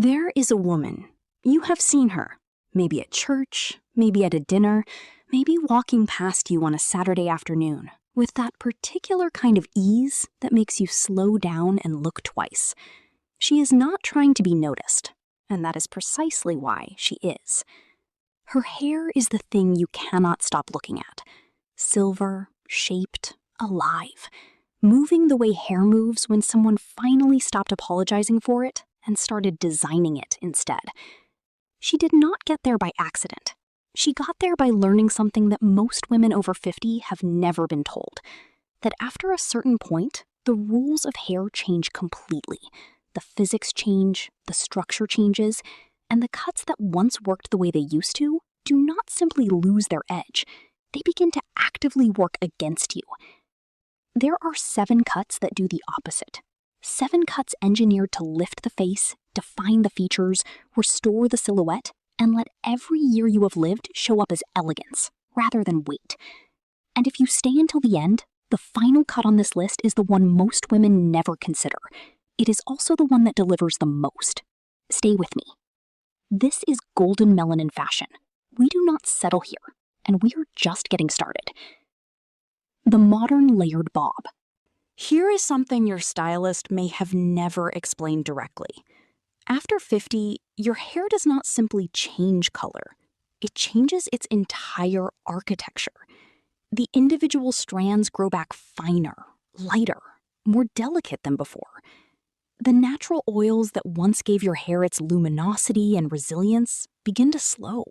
There is a woman. You have seen her. Maybe at church, maybe at a dinner, maybe walking past you on a Saturday afternoon, with that particular kind of ease that makes you slow down and look twice. She is not trying to be noticed, and that is precisely why she is. Her hair is the thing you cannot stop looking at. Silver, shaped, alive, moving the way hair moves when someone finally stopped apologizing for it and started designing it instead. She did not get there by accident. She got there by learning something that most women over 50 have never been told, that after a certain point, the rules of hair change completely. The physics change, the structure changes, and the cuts that once worked the way they used to do not simply lose their edge. They begin to actively work against you. There are 7 cuts that do the opposite. 7 cuts engineered to lift the face, define the features, restore the silhouette, and let every year you have lived show up as elegance, rather than weight. And if you stay until the end, the final cut on this list is the one most women never consider. It is also the one that delivers the most. Stay with me. This is golden melanin fashion. We do not settle here, and we are just getting started. The modern layered bob. Here is something your stylist may have never explained directly. After 50, your hair does not simply change color. It changes its entire architecture. The individual strands grow back finer, lighter, more delicate than before. The natural oils that once gave your hair its luminosity and resilience begin to slow.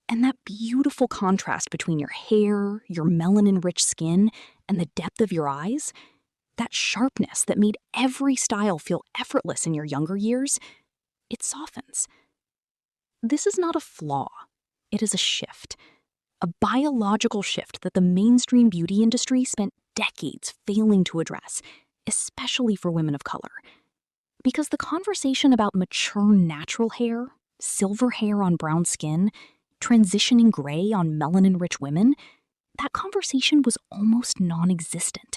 And that beautiful contrast between your hair, your melanin-rich skin, and the depth of your eyes, that sharpness that made every style feel effortless in your younger years, it softens. This is not a flaw. It is a shift. A biological shift that the mainstream beauty industry spent decades failing to address, especially for women of color. Because the conversation about mature natural hair, silver hair on brown skin, transitioning gray on melanin-rich women, that conversation was almost non-existent.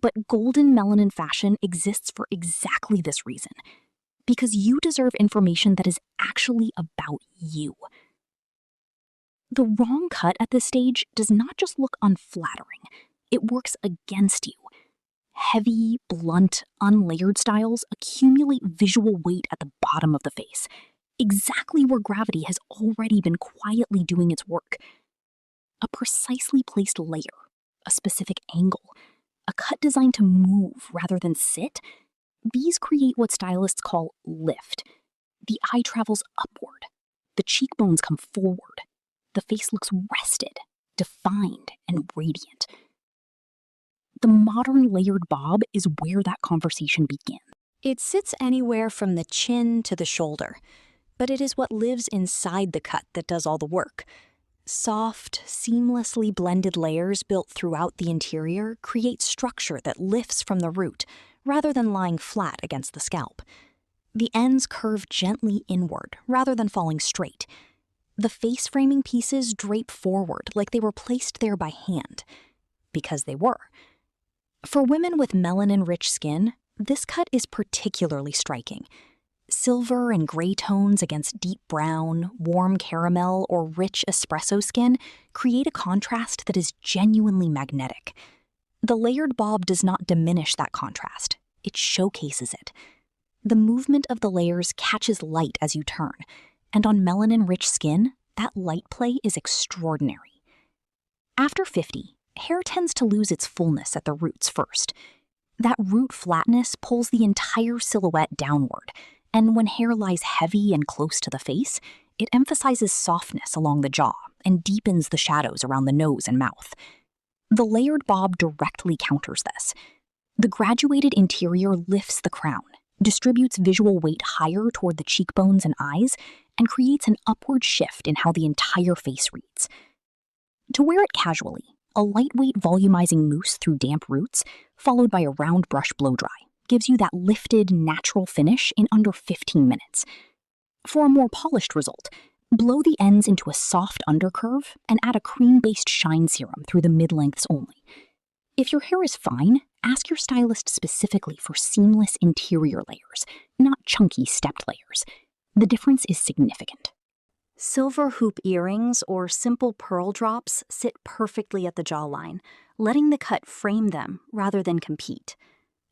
But golden melanin fashion exists for exactly this reason, because you deserve information that is actually about you. The wrong cut at this stage does not just look unflattering, it works against you. Heavy, blunt, unlayered styles accumulate visual weight at the bottom of the face, exactly where gravity has already been quietly doing its work. A precisely placed layer, a specific angle, a cut designed to move rather than sit, these create what stylists call lift. The eye travels upward, the cheekbones come forward, the face looks rested, defined, and radiant. The modern layered bob is where that conversation begins. It sits anywhere from the chin to the shoulder, but it is what lives inside the cut that does all the work. Soft, seamlessly blended layers built throughout the interior create structure that lifts from the root, rather than lying flat against the scalp. The ends curve gently inward, rather than falling straight. The face-framing pieces drape forward like they were placed there by hand, because they were. For women with melanin-rich skin, this cut is particularly striking. Silver and gray tones against deep brown, warm caramel, or rich espresso skin create a contrast that is genuinely magnetic. The layered bob does not diminish that contrast, it showcases it. The movement of the layers catches light as you turn, and on melanin-rich skin, that light play is extraordinary. After 50, hair tends to lose its fullness at the roots first. That root flatness pulls the entire silhouette downward, and when hair lies heavy and close to the face, it emphasizes softness along the jaw and deepens the shadows around the nose and mouth. The layered bob directly counters this. The graduated interior lifts the crown, distributes visual weight higher toward the cheekbones and eyes, and creates an upward shift in how the entire face reads. To wear it casually, a lightweight volumizing mousse through damp roots, followed by a round brush blow-dry, gives you that lifted, natural finish in under 15 minutes. For a more polished result, blow the ends into a soft undercurve and add a cream-based shine serum through the mid-lengths only. If your hair is fine, ask your stylist specifically for seamless interior layers, not chunky stepped layers. The difference is significant. Silver hoop earrings or simple pearl drops sit perfectly at the jawline, letting the cut frame them rather than compete.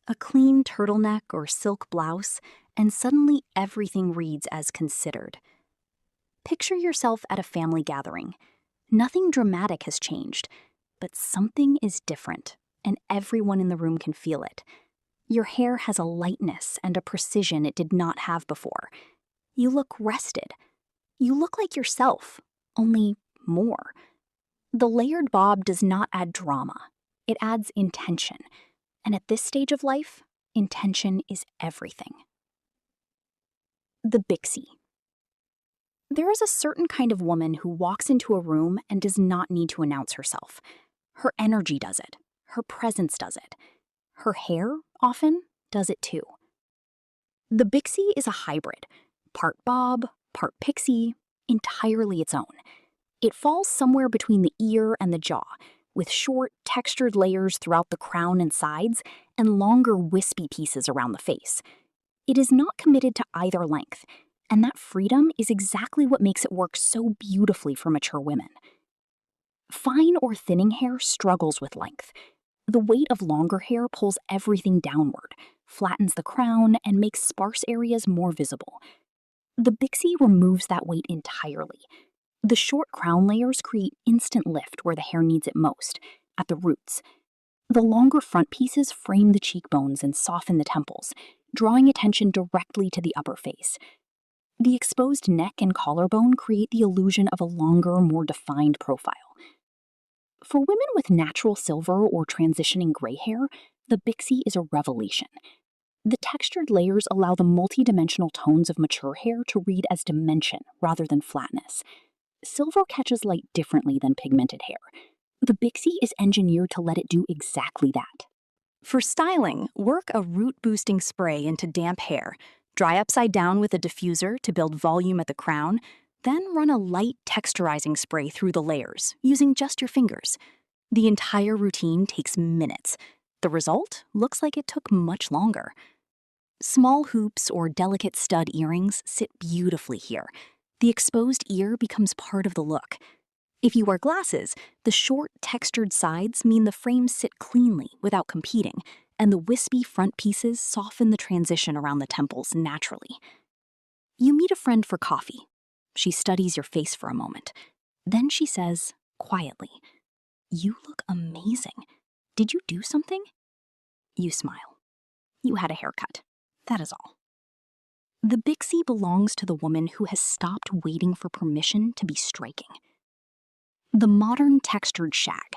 A clean turtleneck or silk blouse, and suddenly everything reads as considered. Picture yourself at a family gathering. Nothing dramatic has changed, but something is different, and everyone in the room can feel it. Your hair has a lightness and a precision it did not have before. You look rested. You look like yourself, only more. The layered bob does not add drama. It adds intention. And at this stage of life, intention is everything. The Bixie. There is a certain kind of woman who walks into a room and does not need to announce herself. Her energy does it. Her presence does it. Her hair, often, does it too. The Bixie is a hybrid, part bob, part pixie, entirely its own. It falls somewhere between the ear and the jaw, with short, textured layers throughout the crown and sides, and longer, wispy pieces around the face. It is not committed to either length, and that freedom is exactly what makes it work so beautifully for mature women. Fine or thinning hair struggles with length. The weight of longer hair pulls everything downward, flattens the crown, and makes sparse areas more visible. The Bixie removes that weight entirely. The short crown layers create instant lift where the hair needs it most, at the roots. The longer front pieces frame the cheekbones and soften the temples, drawing attention directly to the upper face. The exposed neck and collarbone create the illusion of a longer, more defined profile. For women with natural silver or transitioning gray hair, the Bixie is a revelation. The textured layers allow the multi-dimensional tones of mature hair to read as dimension rather than flatness. Silver catches light differently than pigmented hair. The Bixie is engineered to let it do exactly that. For styling, work a root-boosting spray into damp hair, dry upside down with a diffuser to build volume at the crown, then run a light texturizing spray through the layers, using just your fingers. The entire routine takes minutes. The result looks like it took much longer. Small hoops or delicate stud earrings sit beautifully here. The exposed ear becomes part of the look. If you wear glasses, the short, textured sides mean the frames sit cleanly without competing, and the wispy front pieces soften the transition around the temples naturally. You meet a friend for coffee. She studies your face for a moment. Then she says, quietly, "You look amazing. Did you do something?" You smile. You had a haircut. That is all. The Bixie belongs to the woman who has stopped waiting for permission to be striking. The modern textured shag.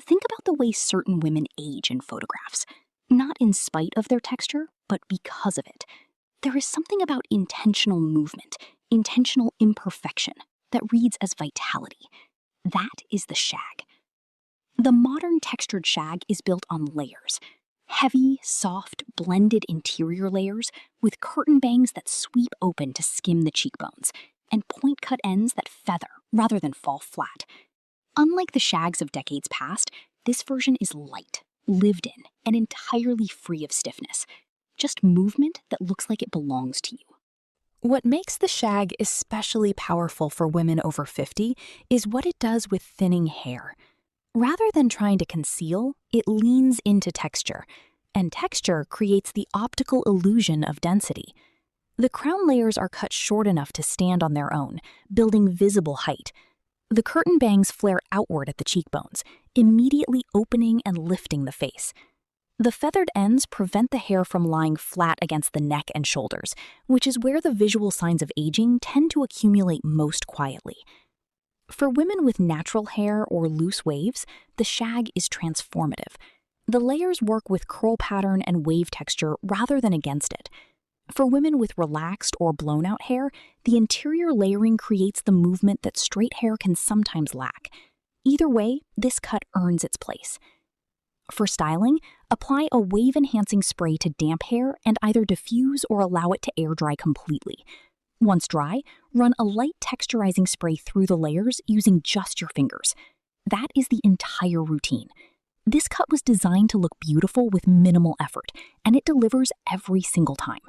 Think about the way certain women age in photographs, not in spite of their texture, but because of it. There is something about intentional movement, intentional imperfection, that reads as vitality. That is the shag. The modern textured shag is built on layers. Heavy, soft, blended interior layers with curtain bangs that sweep open to skim the cheekbones, and point-cut ends that feather rather than fall flat. Unlike the shags of decades past, this version is light, lived in, and entirely free of stiffness. Just movement that looks like it belongs to you. What makes the shag especially powerful for women over 50 is what it does with thinning hair. Rather than trying to conceal, it leans into texture, and texture creates the optical illusion of density. The crown layers are cut short enough to stand on their own, building visible height. The curtain bangs flare outward at the cheekbones, immediately opening and lifting the face. The feathered ends prevent the hair from lying flat against the neck and shoulders, which is where the visual signs of aging tend to accumulate most quietly. For women with natural hair or loose waves, the shag is transformative. The layers work with curl pattern and wave texture rather than against it. For women with relaxed or blown-out hair, the interior layering creates the movement that straight hair can sometimes lack. Either way, this cut earns its place. For styling, apply a wave-enhancing spray to damp hair and either diffuse or allow it to air dry completely. Once dry, run a light texturizing spray through the layers using just your fingers. That is the entire routine. This cut was designed to look beautiful with minimal effort, and it delivers every single time.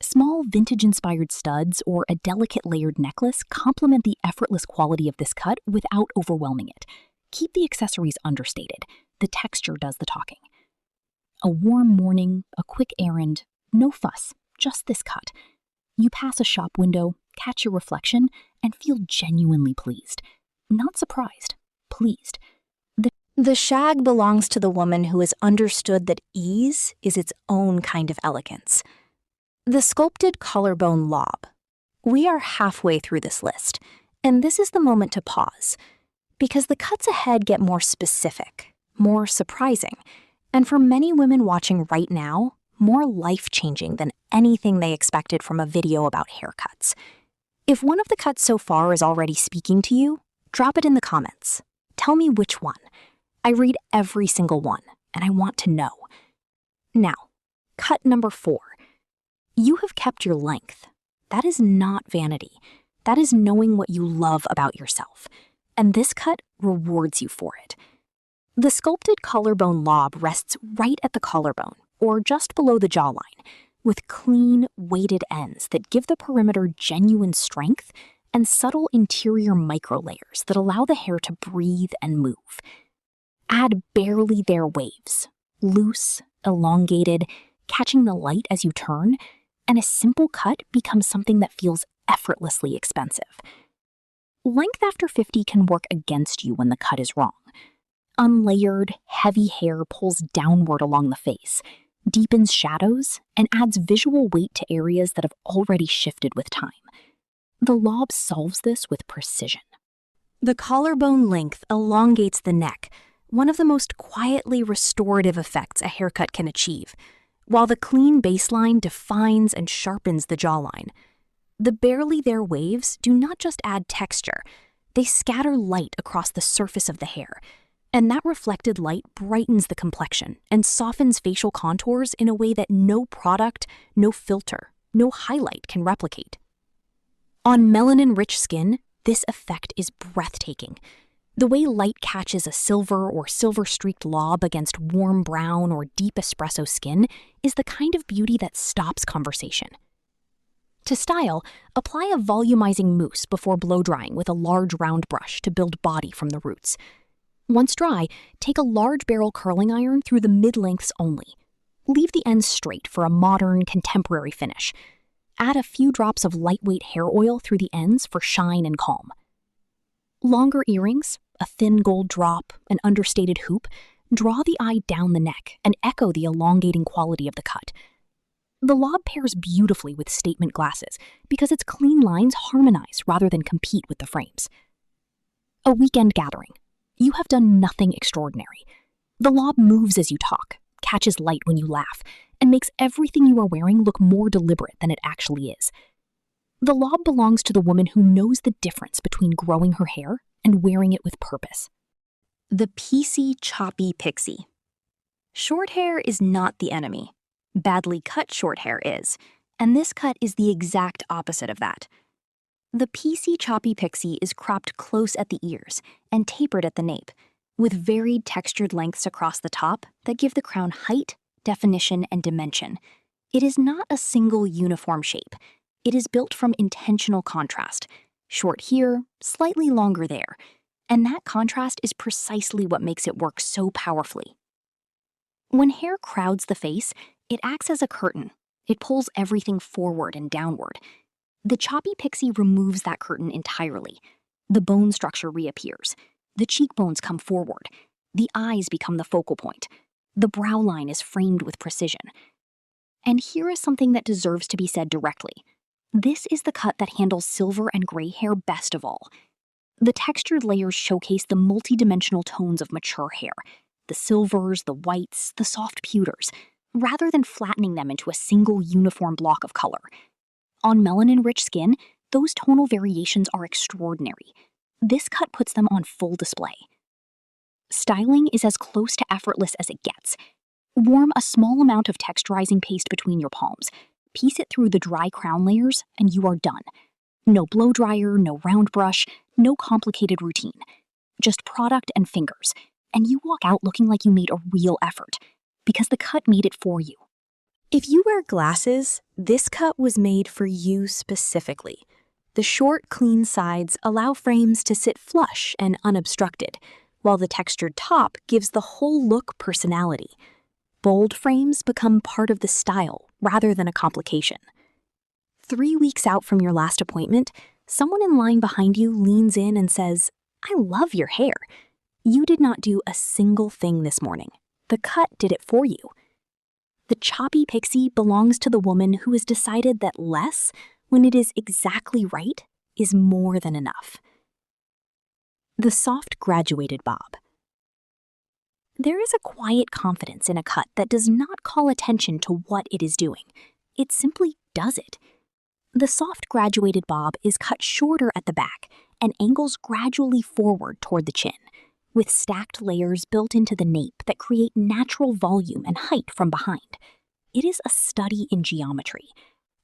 Small vintage-inspired studs or a delicate layered necklace complement the effortless quality of this cut without overwhelming it. Keep the accessories understated. The texture does the talking. A warm morning, a quick errand, no fuss, just this cut. You pass a shop window, catch your reflection, and feel genuinely pleased. Not surprised, pleased. The shag belongs to the woman who has understood that ease is its own kind of elegance. The sculpted collarbone lob. We are halfway through this list, and this is the moment to pause, because the cuts ahead get more specific, more surprising, and for many women watching right now, more life-changing than anything they expected from a video about haircuts. If one of the cuts so far is already speaking to you, drop it in the comments. Tell me which one. I read every single one, and I want to know. Now, cut number 4. You have kept your length. That is not vanity. That is knowing what you love about yourself. And this cut rewards you for it. The sculpted collarbone lob rests right at the collarbone, or just below the jawline, with clean, weighted ends that give the perimeter genuine strength and subtle interior microlayers that allow the hair to breathe and move. Add barely there waves, loose, elongated, catching the light as you turn, and a simple cut becomes something that feels effortlessly expensive. Length after 50 can work against you when the cut is wrong. Unlayered, heavy hair pulls downward along the face, deepens shadows, and adds visual weight to areas that have already shifted with time. The lob solves this with precision. The collarbone length elongates the neck, one of the most quietly restorative effects a haircut can achieve, while the clean baseline defines and sharpens the jawline. The barely there waves do not just add texture, they scatter light across the surface of the hair, and that reflected light brightens the complexion and softens facial contours in a way that no product, no filter, no highlight can replicate. On melanin-rich skin, this effect is breathtaking. The way light catches a silver or silver-streaked lob against warm brown or deep espresso skin is the kind of beauty that stops conversation. To style, apply a volumizing mousse before blow-drying with a large round brush to build body from the roots. Once dry, take a large barrel curling iron through the mid-lengths only. Leave the ends straight for a modern, contemporary finish. Add a few drops of lightweight hair oil through the ends for shine and calm. Longer earrings, a thin gold drop, an understated hoop, draw the eye down the neck and echo the elongating quality of the cut. The lob pairs beautifully with statement glasses because its clean lines harmonize rather than compete with the frames. A weekend gathering. You have done nothing extraordinary. The lob moves as you talk, catches light when you laugh, and makes everything you are wearing look more deliberate than it actually is. The lob belongs to the woman who knows the difference between growing her hair and wearing it with purpose. The piecey, choppy pixie. Short hair is not the enemy. Badly cut short hair is, and this cut is the exact opposite of that. The piecey, choppy pixie is cropped close at the ears and tapered at the nape, with varied textured lengths across the top that give the crown height, definition, and dimension. It is not a single uniform shape. It is built from intentional contrast, short here, slightly longer there, and that contrast is precisely what makes it work so powerfully. When hair crowds the face, it acts as a curtain. It pulls everything forward and downward. The choppy pixie removes that curtain entirely. The bone structure reappears. The cheekbones come forward. The eyes become the focal point. The brow line is framed with precision. And here is something that deserves to be said directly. This is the cut that handles silver and gray hair best of all. The textured layers showcase the multidimensional tones of mature hair, the silvers, the whites, the soft pewters, rather than flattening them into a single uniform block of color. On melanin-rich skin, those tonal variations are extraordinary. This cut puts them on full display. Styling is as close to effortless as it gets. Warm a small amount of texturizing paste between your palms. Piece it through the dry crown layers, and you are done. No blow dryer, no round brush, no complicated routine. Just product and fingers. and you walk out looking like you made a real effort, because the cut made it for you. If you wear glasses, this cut was made for you specifically. The short, clean sides allow frames to sit flush and unobstructed, while the textured top gives the whole look personality. Bold frames become part of the style rather than a complication. 3 weeks out from your last appointment, someone in line behind you leans in and says, "I love your hair." You did not do a single thing this morning. The cut did it for you. The choppy pixie belongs to the woman who has decided that less, when it is exactly right, is more than enough. The soft graduated bob. There is a quiet confidence in a cut that does not call attention to what it is doing. It simply does it. The soft graduated bob is cut shorter at the back and angles gradually forward toward the chin, with stacked layers built into the nape that create natural volume and height from behind. It is a study in geometry.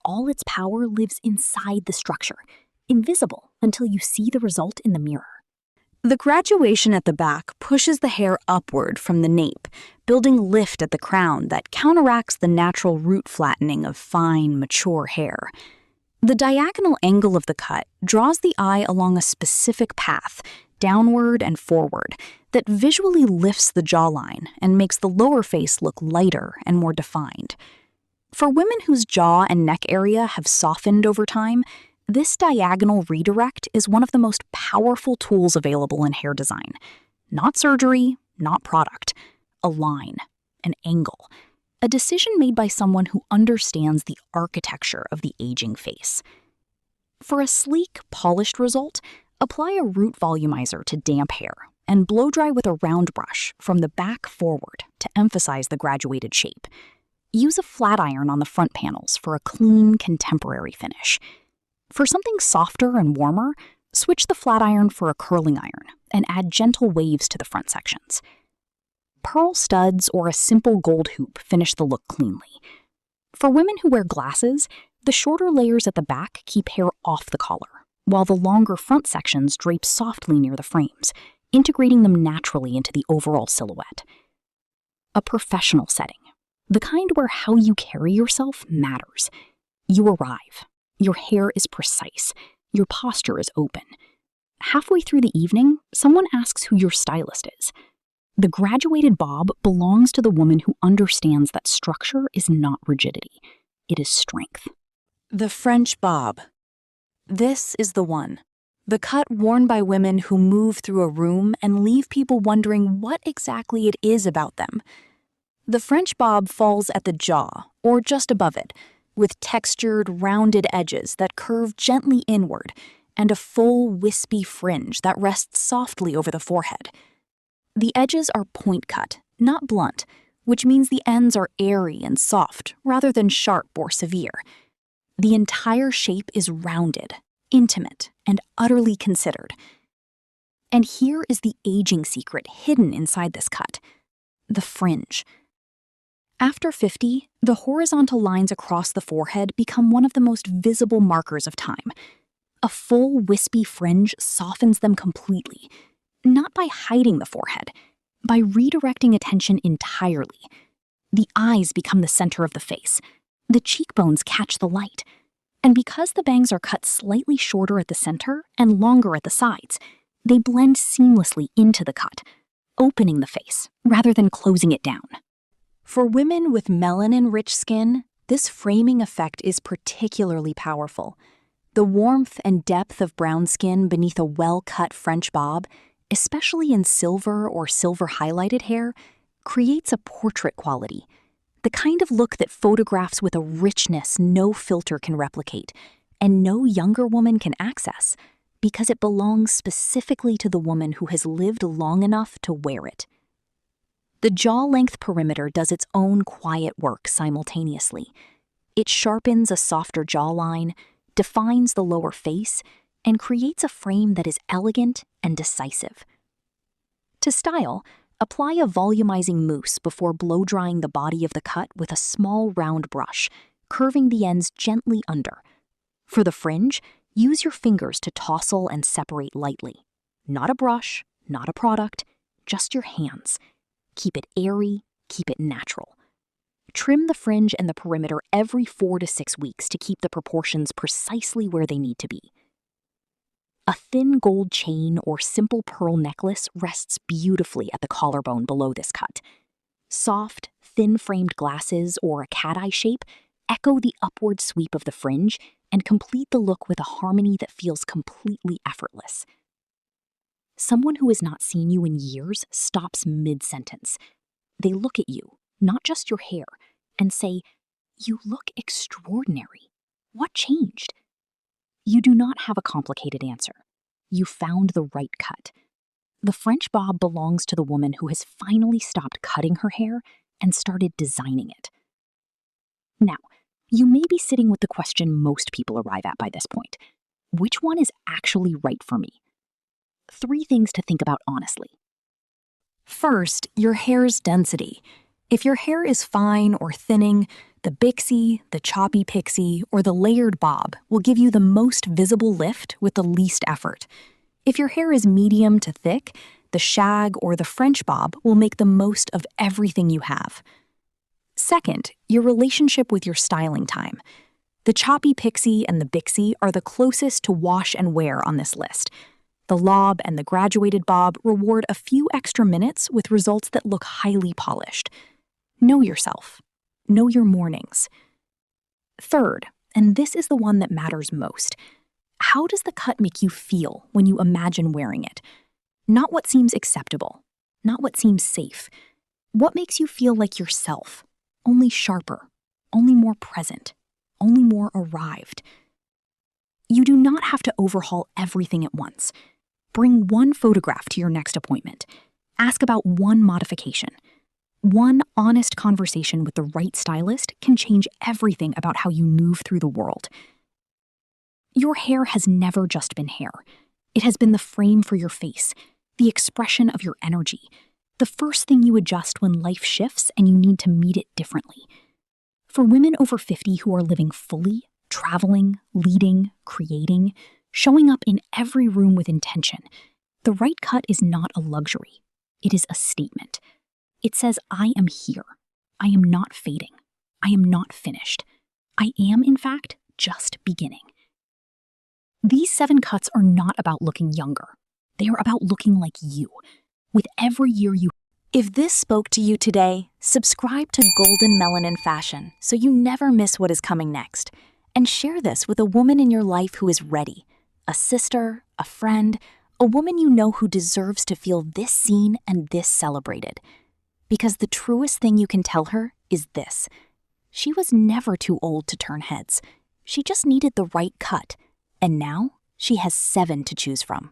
All its power lives inside the structure, invisible until you see the result in the mirror. The graduation at the back pushes the hair upward from the nape, building lift at the crown that counteracts the natural root flattening of fine, mature hair. The diagonal angle of the cut draws the eye along a specific path, downward and forward, that visually lifts the jawline and makes the lower face look lighter and more defined. For women whose jaw and neck area have softened over time, this diagonal redirect is one of the most powerful tools available in hair design. Not surgery, not product. A line, an angle. A decision made by someone who understands the architecture of the aging face. For a sleek, polished result, apply a root volumizer to damp hair and blow dry with a round brush from the back forward to emphasize the graduated shape. Use a flat iron on the front panels for a clean, contemporary finish. For something softer and warmer, switch the flat iron for a curling iron and add gentle waves to the front sections. Pearl studs or a simple gold hoop finish the look cleanly. For women who wear glasses, the shorter layers at the back keep hair off the collar, while the longer front sections drape softly near the frames, integrating them naturally into the overall silhouette. A professional setting, the kind where how you carry yourself matters. You arrive. Your hair is precise. Your posture is open. Halfway through the evening, someone asks who your stylist is. The graduated bob belongs to the woman who understands that structure is not rigidity. It is strength. The French bob. This is the one. The cut worn by women who move through a room and leave people wondering what exactly it is about them. The French bob falls at the jaw, or just above it, with textured, rounded edges that curve gently inward, and a full, wispy fringe that rests softly over the forehead. The edges are point cut, not blunt, which means the ends are airy and soft rather than sharp or severe. The entire shape is rounded, intimate, and utterly considered. And here is the aging secret hidden inside this cut: the fringe. After 50, the horizontal lines across the forehead become one of the most visible markers of time. A full, wispy fringe softens them completely, not by hiding the forehead, by redirecting attention entirely. The eyes become the center of the face. The cheekbones catch the light. And because the bangs are cut slightly shorter at the center and longer at the sides, they blend seamlessly into the cut, opening the face rather than closing it down. For women with melanin-rich skin, this framing effect is particularly powerful. The warmth and depth of brown skin beneath a well-cut French bob, especially in silver or silver-highlighted hair, creates a portrait quality, the kind of look that photographs with a richness no filter can replicate, and no younger woman can access, because it belongs specifically to the woman who has lived long enough to wear it. The jaw-length perimeter does its own quiet work simultaneously. It sharpens a softer jawline, defines the lower face, and creates a frame that is elegant and decisive. To style, apply a volumizing mousse before blow-drying the body of the cut with a small round brush, curving the ends gently under. For the fringe, use your fingers to tousle and separate lightly. Not a brush, not a product, just your hands. Keep it airy, keep it natural. Trim the fringe and the perimeter every 4 to 6 weeks to keep the proportions precisely where they need to be. A thin gold chain or simple pearl necklace rests beautifully at the collarbone below this cut. Soft, thin-framed glasses or a cat-eye shape echo the upward sweep of the fringe and complete the look with a harmony that feels completely effortless. Someone who has not seen you in years stops mid-sentence. They look at you, not just your hair, and say, "You look extraordinary. What changed?" You do not have a complicated answer. You found the right cut. The French bob belongs to the woman who has finally stopped cutting her hair and started designing it. Now, you may be sitting with the question most people arrive at by this point. Which one is actually right for me? 3 things to think about honestly. First, your hair's density. If your hair is fine or thinning, the Bixie, the choppy pixie, or the layered bob will give you the most visible lift with the least effort. If your hair is medium to thick, the shag or the French bob will make the most of everything you have. Second, your relationship with your styling time. The choppy pixie and the Bixie are the closest to wash and wear on this list. The lob and the graduated bob reward a few extra minutes with results that look highly polished. Know yourself. Know your mornings. Third, and this is the one that matters most, how does the cut make you feel when you imagine wearing it? Not what seems acceptable, not what seems safe. What makes you feel like yourself? Only sharper, only more present, only more arrived. You do not have to overhaul everything at once. Bring one photograph to your next appointment. Ask about one modification. One honest conversation with the right stylist can change everything about how you move through the world. Your hair has never just been hair. It has been the frame for your face, the expression of your energy, the first thing you adjust when life shifts and you need to meet it differently. For women over 50 who are living fully, traveling, leading, creating, showing up in every room with intention, the right cut is not a luxury. It is a statement. It says, I am here. I am not fading. I am not finished. I am, in fact, just beginning. These 7 cuts are not about looking younger. They are about looking like you. With every year you... If this spoke to you today, subscribe to Golden Melanin Fashion so you never miss what is coming next. And share this with a woman in your life who is ready. A sister, a friend, a woman you know who deserves to feel this seen and this celebrated. Because the truest thing you can tell her is this. She was never too old to turn heads. She just needed the right cut. And now she has 7 to choose from.